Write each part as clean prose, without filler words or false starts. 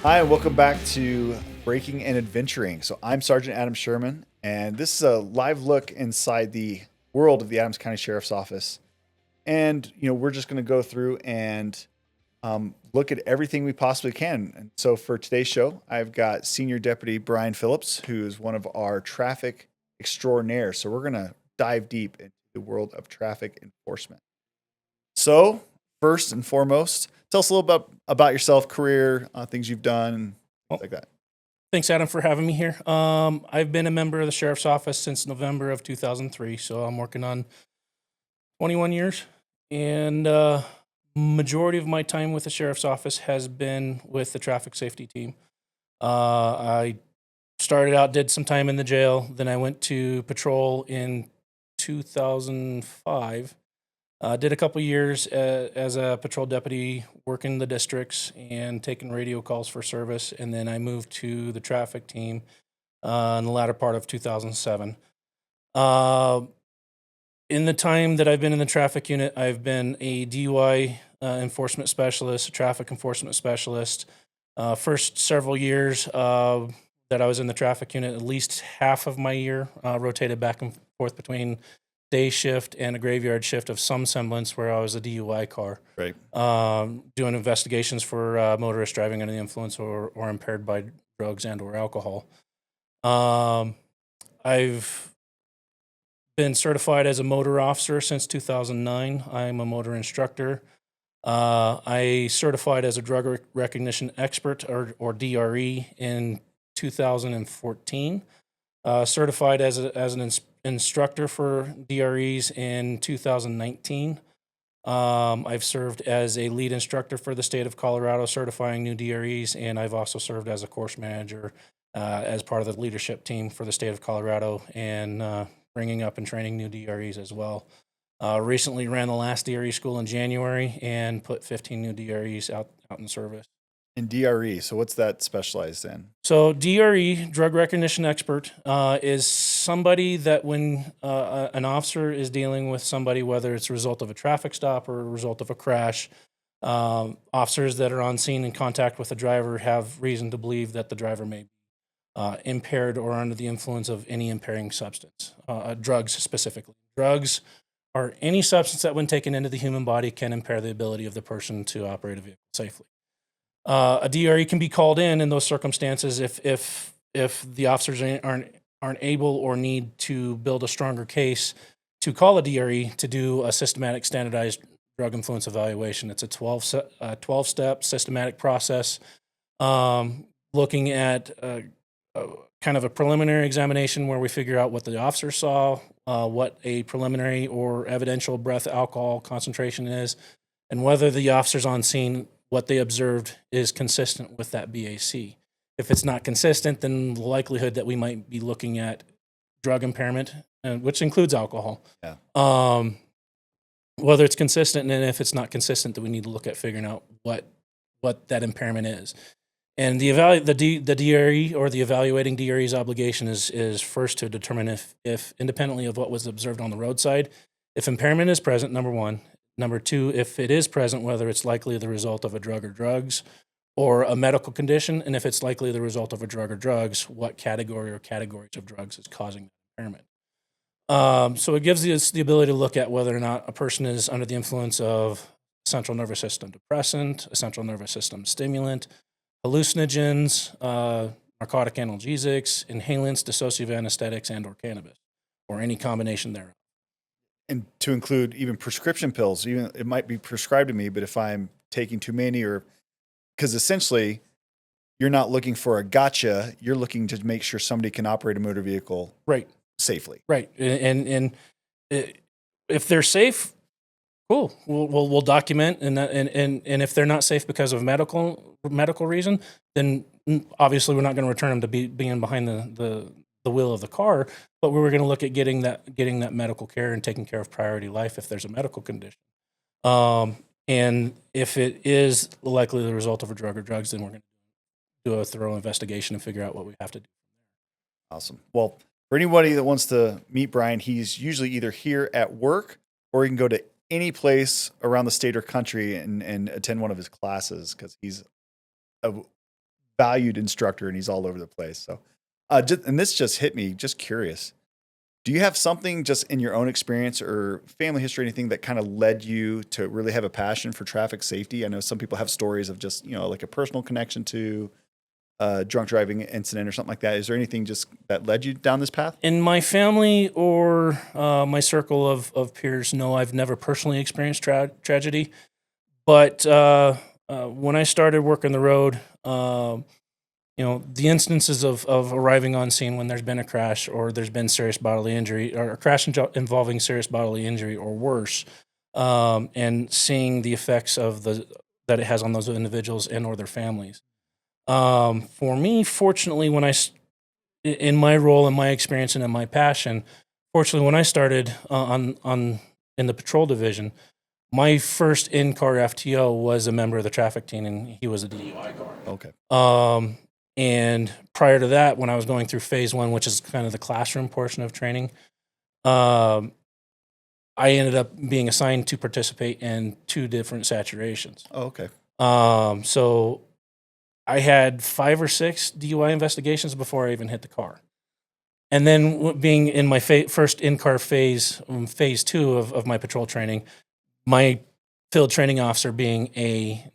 Hi, and welcome back to Breaking and Adventuring. So, I'm Sergeant Adam Sherman, and this is a live look inside the world of the Adams County Sheriff's Office. And, we're just going to go through and look at everything we possibly can. And so, for today's show, I've got Senior Deputy Brian Phillips, who is one of our traffic extraordinaires. So, we're going to dive deep into the world of traffic enforcement. So, first and foremost, tell us a little bit about yourself, career, things you've done, and Well, things like that. thanks, Adam, for having me here. I've been a member of the Sheriff's Office since November of 2003, so I'm working on 21 years. And majority of my time with the Sheriff's Office has been with the traffic safety team. I started out, did some time in the jail, then I went to patrol in 2005. Did a couple years as a patrol deputy, working the districts and taking radio calls for service, and then I moved to the traffic team in the latter part of 2007. In the time that I've been in the traffic unit, I've been a DUI enforcement specialist, a traffic enforcement specialist. First several years that I was in the traffic unit, at least half of my year rotated back and forth between day shift and a graveyard shift of some semblance where I was a DUI car. Right. Doing investigations for motorists driving under the influence or impaired by drugs and or alcohol. I've been certified as a motor officer since 2009. I'm a motor instructor. I certified as a drug recognition expert or DRE in 2014. Certified as an instructor for DREs in 2019. I've served as a lead instructor for the state of Colorado, certifying new DREs, and I've also served as a course manager as part of the leadership team for the state of Colorado and bringing up and training new DREs as well. Recently ran the last DRE school in January and put 15 new DREs out in service. And DRE, so what's that specialized in? So DRE, drug recognition expert, is somebody that when an officer is dealing with somebody, whether it's a result of a traffic stop or a result of a crash, officers that are on scene in contact with the driver have reason to believe that the driver may be impaired or under the influence of any impairing substance, drugs specifically. Drugs are any substance that when taken into the human body can impair the ability of the person to operate a vehicle safely. A DRE can be called in those circumstances if the officers aren't able or need to build a stronger case to call a DRE to do a systematic standardized drug influence evaluation. It's a 12-step systematic process looking at kind of a preliminary examination where we figure out what the officer saw, what a preliminary or evidential breath alcohol concentration is, and whether the officers on scene, what they observed is consistent with that BAC. If it's not consistent, then the likelihood that we might be looking at drug impairment, which includes alcohol. Yeah. Whether it's consistent, and if it's not consistent, then we need to look at figuring out what that impairment is. And the DRE or the evaluating DRE's obligation is first to determine if independently of what was observed on the roadside, if impairment is present, number one. Number two, if it is present, whether it's likely the result of a drug or drugs or a medical condition, and if it's likely the result of a drug or drugs, what category or categories of drugs is causing that impairment. So it gives us the ability to look at whether or not a person is under the influence of central nervous system depressant, a central nervous system stimulant, hallucinogens, narcotic analgesics, inhalants, dissociative anesthetics, and or cannabis, or any combination thereof. And to include even prescription pills, even it might be prescribed to me, but if I'm taking too many because essentially you're not looking for a gotcha, you're looking to make sure somebody can operate a motor vehicle Right. safely. Right. And if they're safe, cool. We'll document and if they're not safe because of medical reason, then obviously we're not going to return them to being behind the wheel of the car, but we were going to look at getting that medical care and taking care of priority life if there's a medical condition. And if it is likely the result of a drug or drugs, then we're going to do a thorough investigation and figure out what we have to do. Awesome. Well, for anybody that wants to meet Brian, he's usually either here at work or he can go to any place around the state or country and attend one of his classes because he's a valued instructor, and he's all over the place. So, and this just hit me. Just curious. Do you have something just in your own experience or family history, anything that kind of led you to really have a passion for traffic safety? I know some people have stories of just, like a personal connection to a drunk driving incident or something like that. Is there anything just that led you down this path? In my family or my circle of peers, no, I've never personally experienced tragedy. But when I started working the road, the instances of arriving on scene when there's been a crash or there's been serious bodily injury or a crash involving serious bodily injury or worse, and seeing the effects of that it has on those individuals and or their families. For me, fortunately, in my role and my experience and in my passion, fortunately, when I started in the patrol division, my first in-car FTO was a member of the traffic team, and he was a DUI car. Okay. And prior to that, when I was going through phase 1, which is kind of the classroom portion of training, I ended up being assigned to participate in 2 different saturations. Oh, okay. So I had 5 or 6 DUI investigations before I even hit the car. And then being in my first in-car phase 2 of my patrol training, my field training officer being a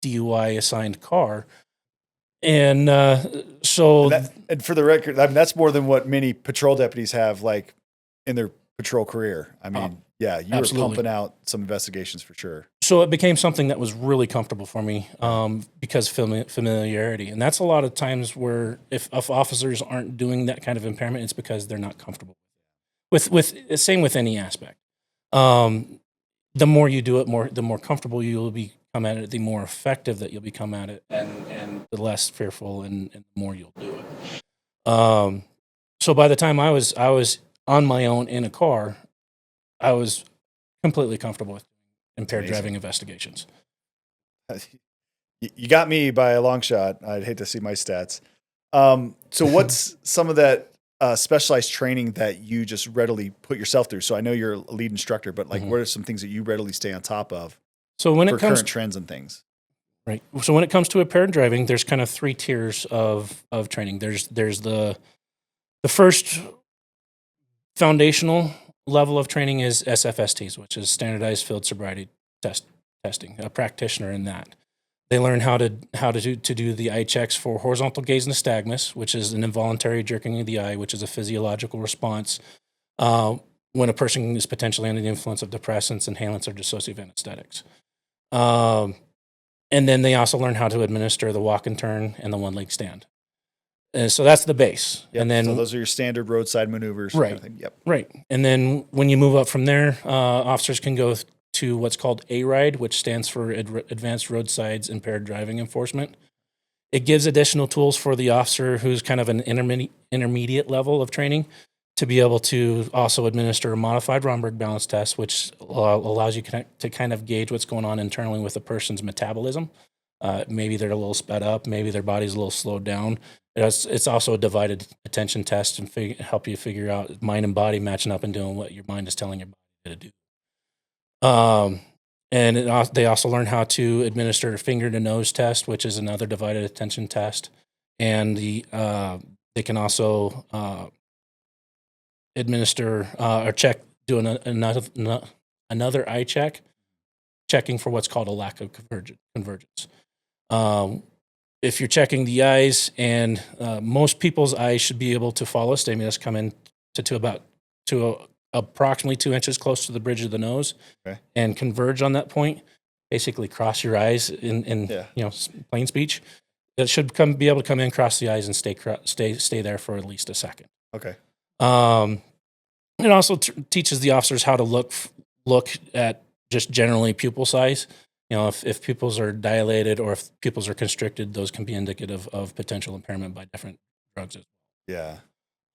DUI assigned car. And and for the record, I mean, that's more than what many patrol deputies have like in their patrol career. I mean, yeah, you absolutely. were pumping out some investigations for sure. So it became something that was really comfortable for me because familiarity. And that's a lot of times where if officers aren't doing that kind of impairment, it's because they're not comfortable same with any aspect. The more you do it, the more comfortable you will become at it, the more effective that you'll become at it, and the less fearful and the more you'll do it. So by the time I was on my own in a car, I was completely comfortable with impaired driving investigations. You got me by a long shot. I'd hate to see my stats. So what's some of that specialized training that you just readily put yourself through? So I know you're a lead instructor, but like, what are some things that you readily stay on top of? So when for it comes current trends and things, right. So when it comes to impaired driving, there's kind of 3 tiers of training. There's the first foundational level of training is SFSTs, which is standardized field sobriety testing. A practitioner in that, they learn how to do the eye checks for horizontal gaze nystagmus, which is an involuntary jerking of the eye, which is a physiological response when a person is potentially under the influence of depressants, inhalants, or dissociative anesthetics. And then they also learn how to administer the walk and turn and the one-leg stand. And so that's the base. Yep. And then so those are your standard roadside maneuvers. Right. Kind of yep. Right. And then when you move up from there, officers can go to what's called ARIDE, which stands for Advanced Roadsides Impaired Driving Enforcement. It gives additional tools for the officer who's kind of an intermediate level of training to be able to also administer a modified Romberg balance test, which allows you to kind of gauge what's going on internally with a person's metabolism. Maybe they're a little sped up, maybe their body's a little slowed down. It's also a divided attention test and help you figure out mind and body matching up and doing what your mind is telling your body to do. And they also learn how to administer a finger to nose test, which is another divided attention test. And they can also administer or check, do another eye check, checking for what's called a lack of convergence. If you're checking the eyes, and most people's eyes should be able to follow stimulus, come in to approximately 2 inches close to the bridge of the nose, okay, and converge on that point. Basically, cross your eyes in plain speech. It should be able to come in, cross the eyes, and stay there for at least a second. Okay. It also teaches the officers how to look at just generally pupil size. If pupils are dilated or if pupils are constricted, those can be indicative of potential impairment by different drugs. Yeah.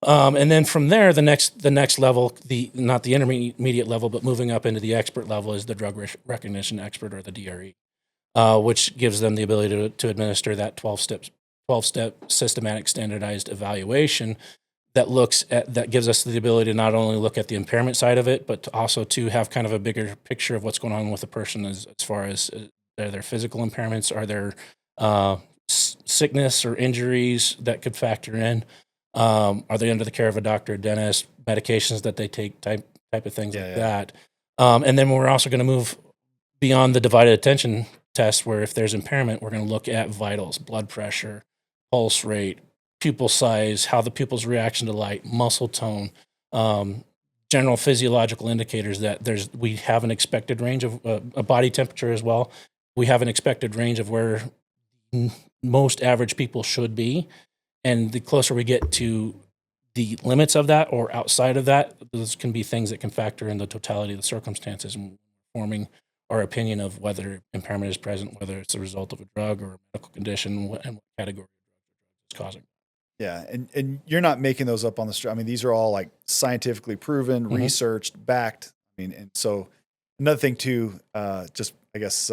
And then from there, the next level, not the intermediate level, but moving up into the expert level, is the drug recognition expert, or the DRE, which gives them the ability to administer that 12-step systematic standardized evaluation that gives us the ability to not only look at the impairment side of it, but also to have kind of a bigger picture of what's going on with the person as far as their physical impairments, are there sickness or injuries that could factor in. Are they under the care of a doctor, dentist, medications that they take, type of things like that. And then we're also going to move beyond the divided attention test, where if there's impairment, we're going to look at vitals, blood pressure, pulse rate, pupil size, how the pupil's reaction to light, muscle tone, general physiological indicators that we have an expected range of a body temperature as well. We have an expected range of where most average people should be. And the closer we get to the limits of that or outside of that, those can be things that can factor in the totality of the circumstances and forming our opinion of whether impairment is present, whether it's a result of a drug or a medical condition, and what category it's causing. Yeah, and you're not making those up on the street. I mean, these are all like scientifically proven, researched, backed. I mean, and so another thing too, just I guess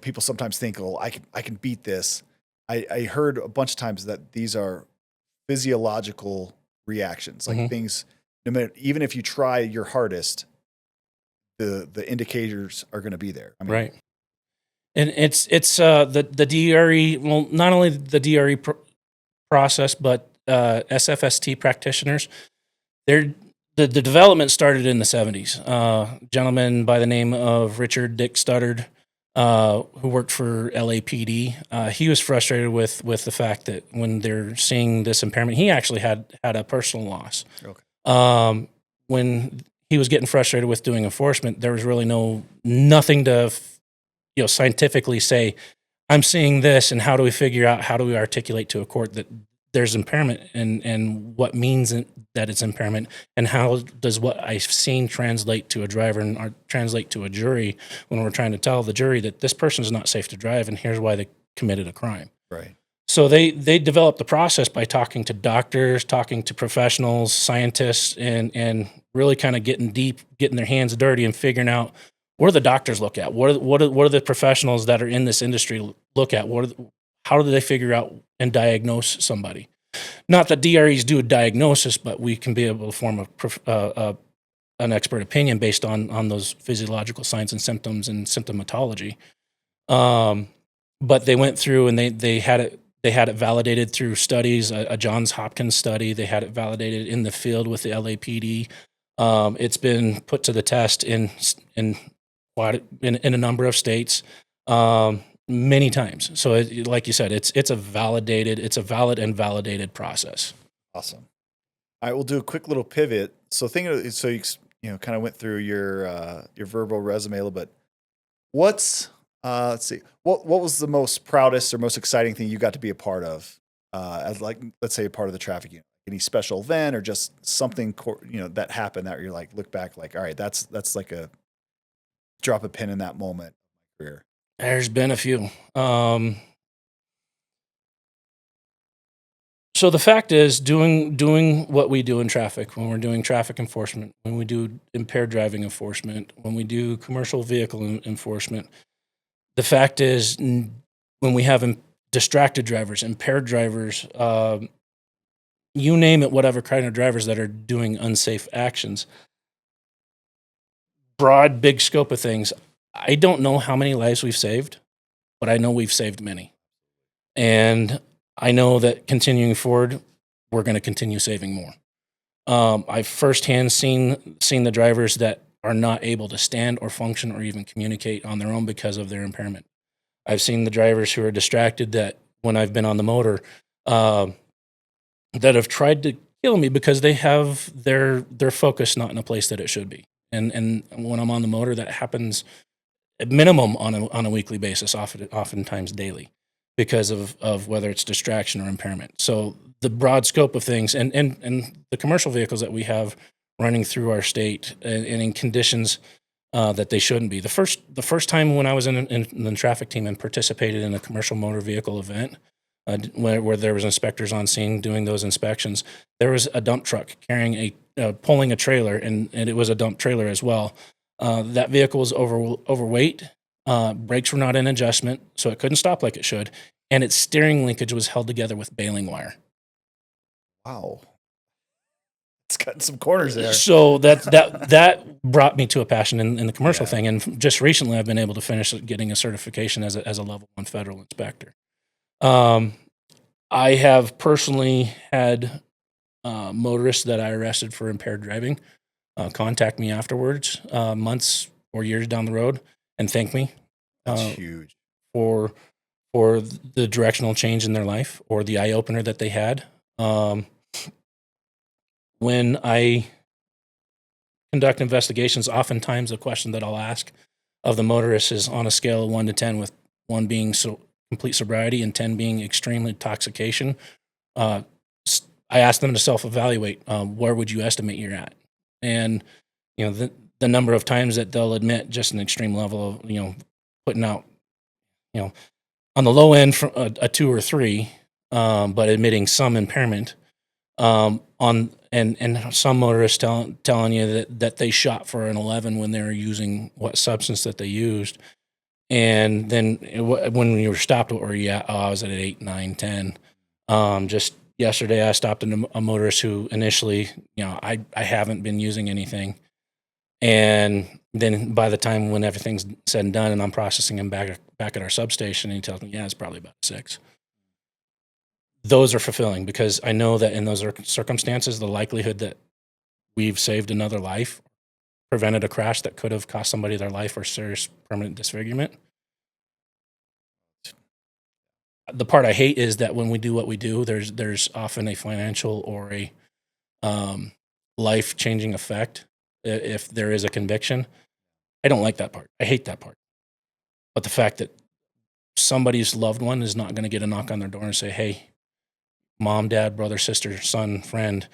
people sometimes think, "Oh, I can beat this." I heard a bunch of times that these are physiological reactions, like things. No matter, even if you try your hardest, the indicators are going to be there. I mean, right. And it's the DRE. Well, not only the DRE process, but SFST practitioners. The development started in the 70s. A gentleman by the name of Richard Dick Studdard, who worked for LAPD. He was frustrated with the fact that when they're seeing this impairment, he actually had a personal loss. Okay. When he was getting frustrated with doing enforcement, there was really nothing to scientifically say, I'm seeing this, and how do we articulate to a court that there's impairment, and what means that it's impairment, and how does what I've seen translate to a driver and translate to a jury when we're trying to tell the jury that this person is not safe to drive and here's why they committed a crime. Right. So they developed the process by talking to doctors, talking to professionals, scientists, and really kind of getting deep, getting their hands dirty and figuring out what do the doctors look at? What are the professionals that are in this industry look at? How do they figure out and diagnose somebody? Not that DREs do a diagnosis, but we can be able to form an expert opinion based on those physiological signs and symptoms and symptomatology. But they went through and they had it validated through studies, a Johns Hopkins study. They had it validated in the field with the LAPD. It's been put to the test in a number of states. Many times. So like you said, it's a valid and validated process. Awesome. All right, we'll do a quick little pivot. So you kind of went through your verbal resume a little bit. Let's see. What was the most proudest or most exciting thing you got to be a part of? As let's say a part of the traffic unit. Any special event or just something that happened that you're like look back like, all right, that's like a drop a pin in that moment of my career. There's been a few. So the fact is, doing what we do in traffic, when we're doing traffic enforcement, when we do impaired driving enforcement, when we do commercial vehicle enforcement, the fact is, when we have distracted drivers, impaired drivers, you name it, whatever kind of drivers that are doing unsafe actions, broad, big scope of things, I don't know how many lives we've saved, but I know we've saved many. And I know that continuing forward, we're going to continue saving more. I've firsthand seen the drivers that are not able to stand or function or even communicate on their own because of their impairment. I've seen the drivers who are distracted that when I've been on the motor, that have tried to kill me because they have their focus not in a place that it should be. And when I'm on the motor, that happens at minimum on a weekly basis, oftentimes daily, because of whether it's distraction or impairment. So the broad scope of things and the commercial vehicles that we have running through our state and in conditions that they shouldn't be. The first time when I was in the traffic team and participated in a commercial motor vehicle event, where there was inspectors on scene doing those inspections, there was a dump truck carrying pulling a trailer, and it was a dump trailer as well. That vehicle was overweight. Brakes were not in adjustment, so it couldn't stop like it should, and its steering linkage was held together with baling wire. Wow, it's cutting some corners there. So that brought me to a passion in the commercial thing, and just recently I've been able to finish getting a certification as a level 1 federal inspector. Um, I have personally had motorists that I arrested for impaired driving contact me afterwards, months or years down the road, and thank me That's uh, huge. for the directional change in their life or the eye opener that they had. Um, when I conduct investigations, oftentimes the question that I'll ask of the motorist is on a scale of 1 to 10, with 1 being complete sobriety and 10 being extreme intoxication. Uh, I ask them to self-evaluate. Where would you estimate you're at? And the number of times that they'll admit just an extreme level of putting out on the low end from a 2 or 3, but admitting some impairment on and some motorists telling you that they shot for an 11 when they were using what substance that they used, and then when you were stopped, what were you at? Oh, I was at an 8, 9, 10. Just yesterday, I stopped a motorist who initially, I haven't been using anything, and then by the time when everything's said and done, and I'm processing him back at our substation, and he tells me, yeah, it's probably about 6. Those are fulfilling because I know that in those circumstances, the likelihood that we've saved another life, prevented a crash that could have cost somebody their life or serious permanent disfigurement. The part I hate is that when we do what we do, there's often a financial or a life changing effect if there is a conviction. I don't like that part. I hate that part. But the fact that somebody's loved one is not going to get a knock on their door and say, "Hey, mom, dad, brother, sister, son, friend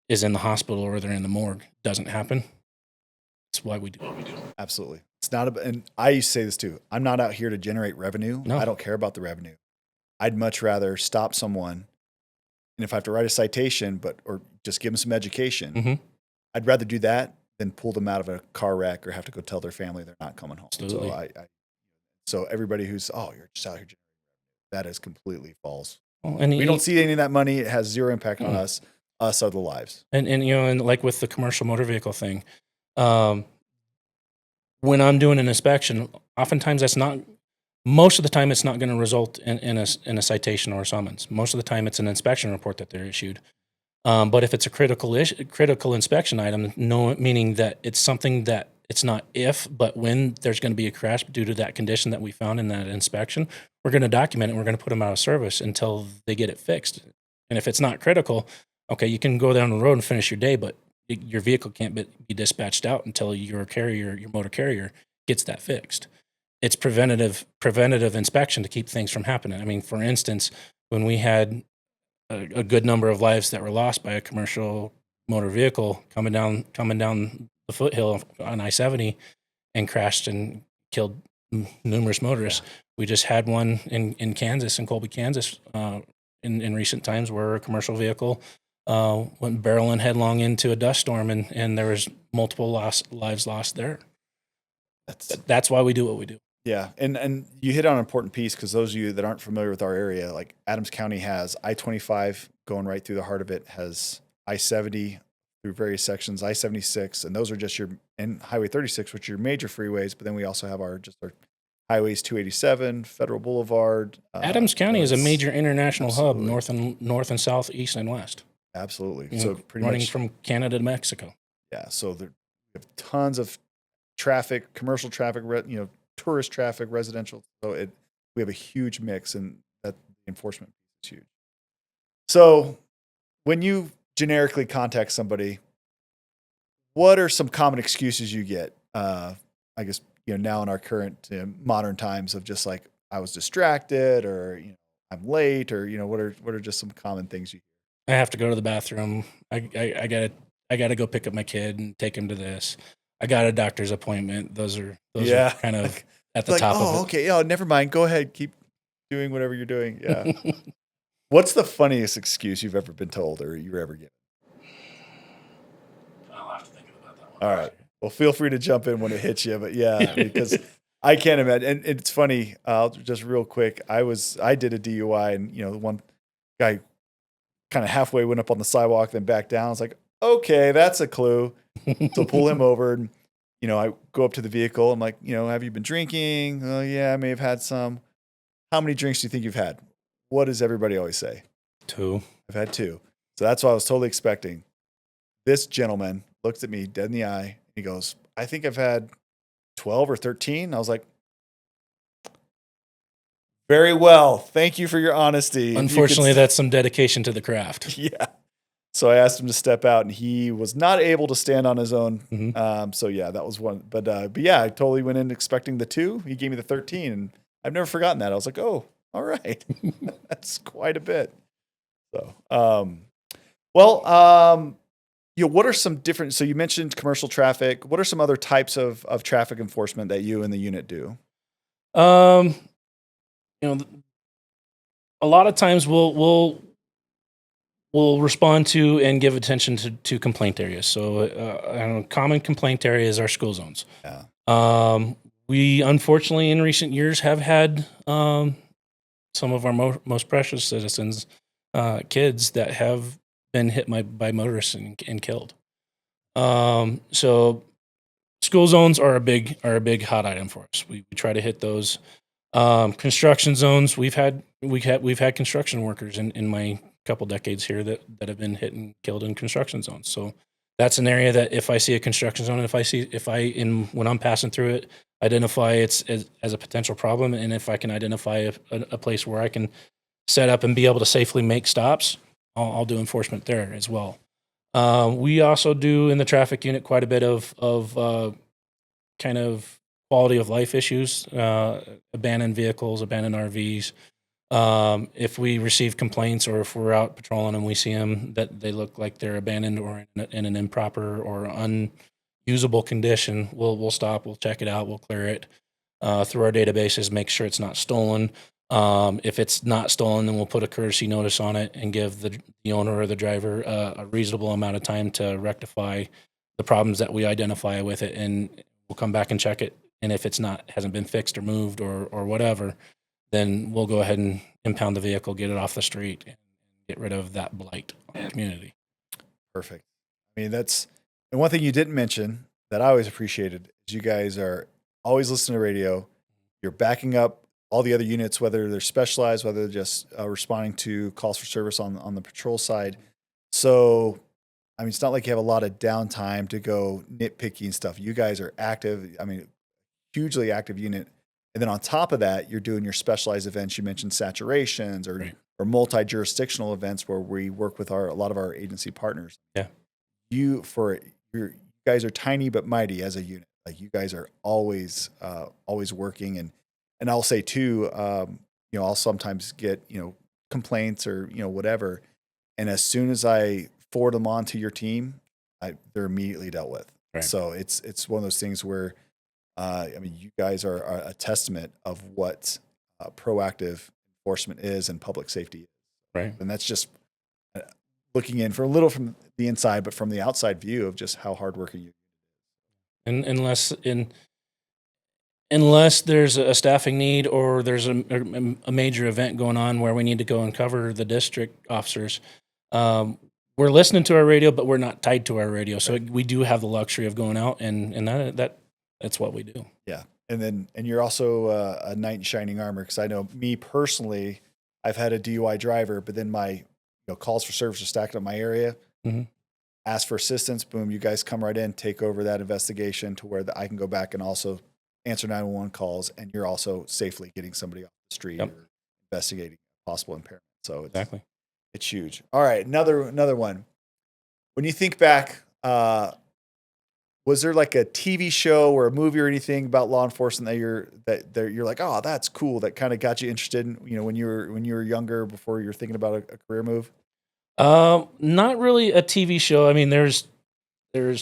is in the hospital or they're in the morgue," doesn't happen. That's why we do what we do. Absolutely. It's not and I used to say this too. I'm not out here to generate revenue. No. I don't care about the revenue. I'd much rather stop someone, and if I have to write a citation, or just give them some education, Mm-hmm. I'd rather do that than pull them out of a car wreck or have to go tell their family they're not coming home. Absolutely. So so everybody who's you're just out here, that is completely false. Well, and we don't see any of that money. It has zero impact on us. Us are the lives. And and like with the commercial motor vehicle thing, when I'm doing an inspection, oftentimes most of the time it's not going to result in a citation or a summons. Most of the time it's an inspection report that they're issued. But if it's a critical inspection item, no, meaning that it's something that it's not if, but when there's going to be a crash due to that condition that we found in that inspection, we're going to document it and we're going to put them out of service until they get it fixed. And if it's not critical, okay, you can go down the road and finish your day, but your vehicle can't be dispatched out until your motor carrier gets that fixed. It's preventative inspection to keep things from happening. I mean, for instance, when we had a good number of lives that were lost by a commercial motor vehicle coming down the foothill on I-70 and crashed and killed numerous motorists. Yeah. We just had one in Kansas, in Colby, Kansas, in recent times, where a commercial vehicle went barreling headlong into a dust storm, and there was multiple lives lost there. That's why we do what we do. Yeah, and you hit on an important piece, because those of you that aren't familiar with our area, like Adams County has I-25 going right through the heart of it, has I-70 through various sections, I-76, and those are just and Highway 36, which are your major freeways, but then we also have our highways 287, Federal Boulevard. Adams County is a major international hub, north and south, east and west. Absolutely. So pretty running much from Canada to Mexico. Yeah, so there we have tons of traffic, commercial traffic, tourist traffic, residential. So we have a huge mix, and that enforcement is huge. So when you generically contact somebody, what are some common excuses you get? I guess now in our current modern times, of just like, I was distracted, or I'm late, or what are just some common things you hear? I have to go to the bathroom. I gotta go pick up my kid and take him to this. I got a doctor's appointment. Those are kind of at the top of it. Okay. Oh, never mind. Go ahead. Keep doing whatever you're doing. Yeah. What's the funniest excuse you've ever been told, or you were ever given? I'll have to think about that one. All right. Well, feel free to jump in when it hits you, but yeah, because I can't imagine. And it's funny. Just real quick. I did a DUI, and one guy kind of halfway went up on the sidewalk, then back down. I was like, okay, that's a clue. So pull him over, and I go up to the vehicle. I'm like, have you been drinking? Oh, yeah, I may have had some. How many drinks do you think you've had? what does everybody always say? 2. I've had 2. So that's what I was totally expecting. This gentleman looks at me dead in the eye. He goes, I think I've had 12 or 13. I was like, very well. Thank you for your honesty. Unfortunately, that's some dedication to the craft. Yeah. So I asked him to step out, and he was not able to stand on his own. Mm-hmm. So yeah, that was one. But yeah, I totally went in expecting the 2. He gave me the 13, and I've never forgotten that. I was like, oh, all right, that's quite a bit. So, what are some different? So you mentioned commercial traffic. What are some other types of traffic enforcement that you and the unit do? A lot of times we'll respond to and give attention to complaint areas. So a common complaint area is our school zones. Yeah. We unfortunately in recent years have had some of our most precious citizens, kids that have been hit by motorists and killed. So school zones are a big hot item for us. We try to hit those. Construction zones, we've had construction workers in my couple decades here that have been hit and killed in construction zones. So that's an area that if I see a construction zone, when I'm passing through it, identify it's as a potential problem, and if I can identify a place where I can set up and be able to safely make stops, I'll do enforcement there as well. We also do in the traffic unit quite a bit of kind of quality of life issues, abandoned vehicles, abandoned RVs. If we receive complaints or if we're out patrolling and we see them that they look like they're abandoned or in an improper or unusable condition, we'll stop, we'll check it out, we'll clear it through our databases, make sure it's not stolen. If it's not stolen, then we'll put a courtesy notice on it and give the owner or the driver a reasonable amount of time to rectify the problems that we identify with it, and we'll come back and check it. And if hasn't been fixed or moved or whatever, then we'll go ahead and impound the vehicle, get it off the street, and get rid of that blight on the community. Perfect. I mean, and one thing you didn't mention that I always appreciated is you guys are always listening to radio. You're backing up all the other units, whether they're specialized, whether they're just responding to calls for service on the patrol side. So, I mean, it's not like you have a lot of downtime to go nitpicking stuff. You guys are active. I mean, hugely active unit. And then on top of that, you're doing your specialized events. You mentioned saturations or multi-jurisdictional events where we work with a lot of our agency partners. Yeah. You guys are tiny but mighty as a unit. Like you guys are always working. And I'll say too, I'll sometimes get, complaints or, whatever. And as soon as I forward them on to your team, they're immediately dealt with. Right. So it's one of those things where, you guys are a testament of what proactive enforcement is and public safety is. Right. And that's just looking in for a little from the inside, but from the outside view of just how hardworking you are. And unless there's a staffing need or there's a major event going on where we need to go and cover the district officers, we're listening to our radio, but we're not tied to our radio. So we do have the luxury of going out and that's what we do. Yeah. And you're also a knight in shining armor. Cause I know me personally, I've had a DUI driver, but then my calls for service are stacked up my area. Mm-hmm. Ask for assistance. Boom. You guys come right in, take over that investigation to where I can go back and also answer 911 calls. And you're also safely getting somebody off the street or investigating possible impairment. So it's huge. All right. Another one. When you think back, was there like a TV show or a movie or anything about law enforcement that you're like, oh, that's cool, that kind of got you interested in, when you were younger before you were thinking about a career move? Not really a TV show. I mean, there's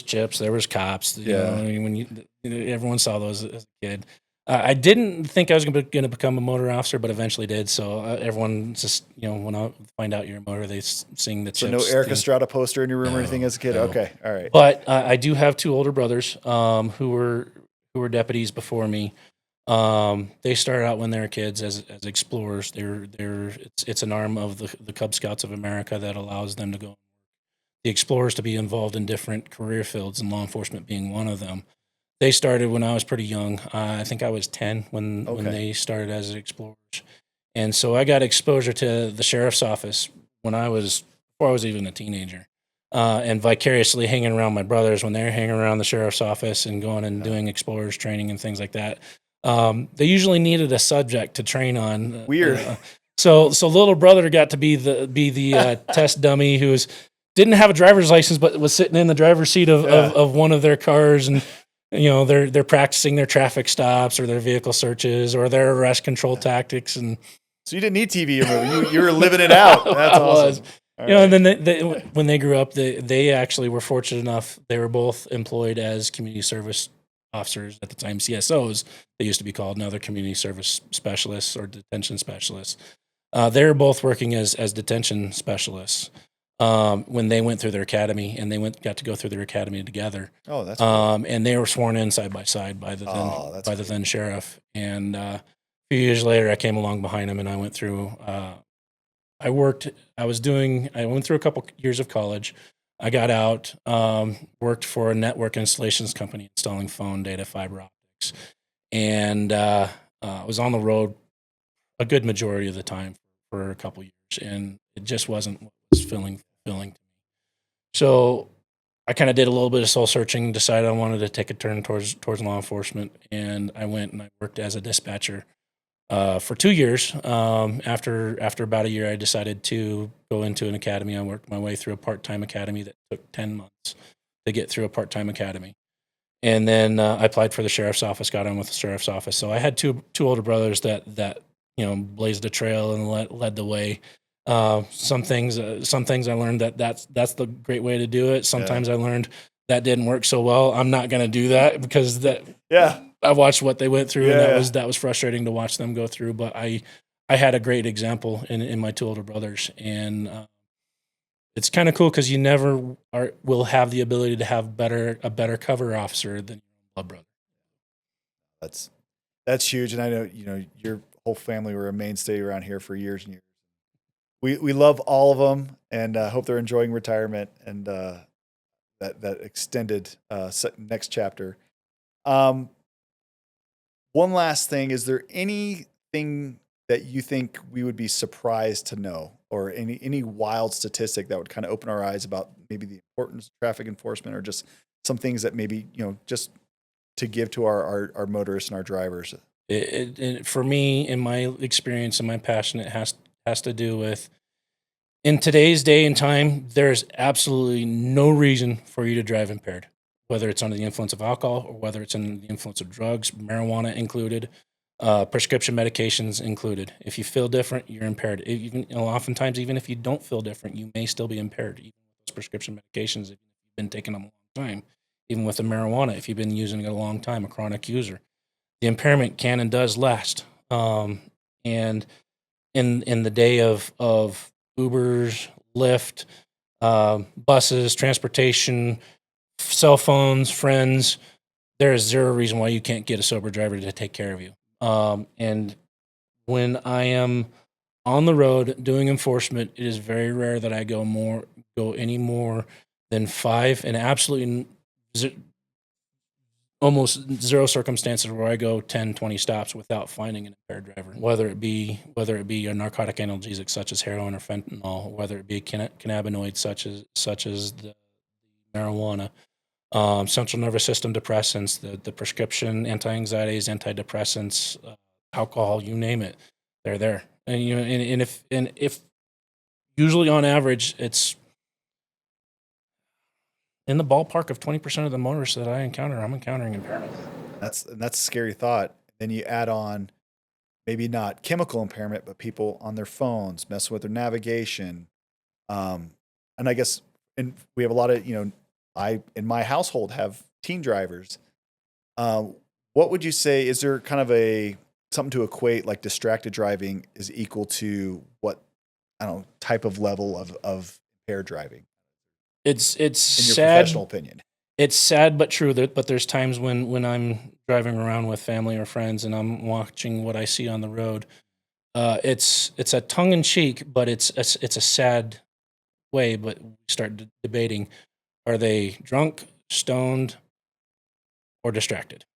Chips, there was Cops. I mean, when everyone saw those as a kid. I didn't think I was going to become a motor officer, but eventually did. So everyone just, when I find out you're a motor, they sing the Chips. So no Eric Estrada poster in your room or anything as a kid? No. Okay, all right. But I do have 2 older brothers who were deputies before me. They started out when they were kids as explorers. It's an arm of the Cub Scouts of America that allows them to go. The explorers to be involved in different career fields, and law enforcement being one of them. They started when I was pretty young. I think I was 10 when they started as explorers. And so I got exposure to the sheriff's office before I was even a teenager. And vicariously hanging around my brothers when they're hanging around the sheriff's office and going and doing explorers training and things like that. They usually needed a subject to train on. Weird. So little brother got to be the test dummy didn't have a driver's license, but was sitting in the driver's seat of one of their cars, and they're practicing their traffic stops or their vehicle searches or their arrest control tactics. And so you didn't need TV or movie. You were living it out. That's awesome. And then when they grew up, they actually were fortunate enough. They were both employed as community service officers at the time, CSOs, they used to be called. Now they're community service specialists or detention specialists. They were both working as detention specialists when they went through their academy, and they got to go through their academy together. Oh, that's cool. And they were sworn in side by side by the then sheriff. And a few years later, I came along behind him, and I went through. I went through a couple years of college. I got out, worked for a network installations company installing phone data, fiber optics, and was on the road a good majority of the time for a couple years, and it just wasn't what was fulfilling to me. So I kind of did a little bit of soul searching, decided I wanted to take a turn towards law enforcement, and I went and I worked as a dispatcher for 2 years. After about a year, I decided to go into an academy. I worked my way through a part-time academy that took 10 months to get through a part-time academy. And then I applied for the sheriff's office, got on with the sheriff's office. So I had two older brothers that blazed a trail and led the way. Some things I learned that's the great way to do it. Sometimes I learned that didn't work so well. I'm not going to do that because I watched what they went through, and that was frustrating to watch them go through. But I had a great example in my two older brothers, and it's kind of cool because you never will have the ability to have a better cover officer than your blood brother. That's huge, and I know your whole family were a mainstay around here for years and years. We love all of them, and hope they're enjoying retirement and that extended next chapter. One last thing, is there anything that you think we would be surprised to know, or any wild statistic that would kind of open our eyes about maybe the importance of traffic enforcement, or just some things that maybe, just to give to our motorists and our drivers? For me, in my experience and my passion, it has to do with, in today's day and time, there's absolutely no reason for you to drive impaired, whether it's under the influence of alcohol or whether it's under the influence of drugs, marijuana included, prescription medications included. If you feel different, you're impaired. Oftentimes, even if you don't feel different, you may still be impaired, even with those prescription medications if you've been taking them a long time. Even with the marijuana, if you've been using it a long time, a chronic user, the impairment can and does last. And in the day of Ubers, Lyft, buses, transportation, cell phones, friends, there is zero reason why you can't get a sober driver to take care of you. And when I am on the road doing enforcement, it is very rare that I go any more than 5, and absolutely almost zero circumstances where I go 10, 20 stops without finding an impaired driver, whether it be a narcotic analgesic such as heroin or fentanyl, whether it be cannabinoids such as the marijuana, central nervous system depressants, the prescription anti-anxieties, antidepressants, alcohol, you name it, they're there. And if usually on average it's in the ballpark of 20% of the motorists that I encounter, I'm encountering impairment. That's a scary thought. Then you add on maybe not chemical impairment, but people on their phones messing with their navigation. And I guess, and we have a lot of, I in my household have teen drivers. What would you say? Is there kind of something to equate, like distracted driving is equal to what, I don't know, type of level of impaired driving? It's in your sad, professional opinion. It's sad but true but there's times when I'm driving around with family or friends and I'm watching what I see on the road. It's a tongue in cheek, but it's a sad way. But we start debating: are they drunk, stoned, or distracted?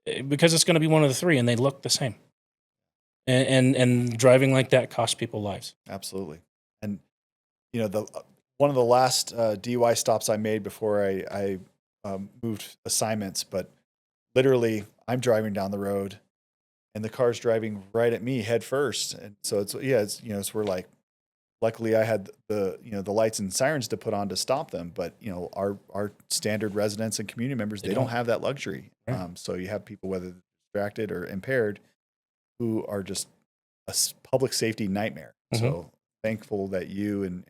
Because it's going to be one of the three, and they look the same. and driving like that costs people lives. Absolutely. And the one of the last DUI stops I made before I moved assignments, but literally I'm driving down the road and the car's driving right at me head first. And so it's we're like, luckily I had the lights and sirens to put on to stop them, but our standard residents and community members, they don't have that luxury. Right. So you have people, whether distracted or impaired, who are just a public safety nightmare. Mm-hmm. So thankful that you and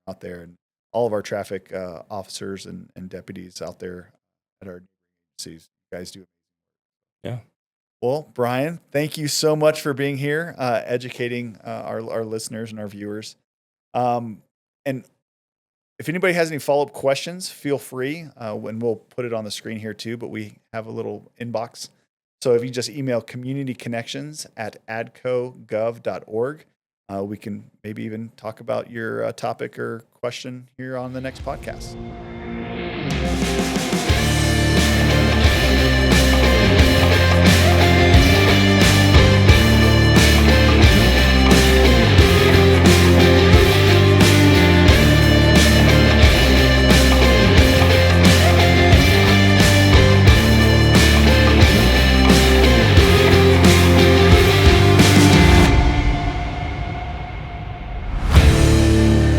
out there and all of our traffic officers and deputies out there at our agencies, you guys do. Yeah. Well, Brian, thank you so much for being here, educating our listeners and our viewers. And if anybody has any follow-up questions, feel free, and we'll put it on the screen here too, but we have a little inbox. So if you just email communityconnections@adcogov.org, we can maybe even talk about your topic or question here on the next podcast.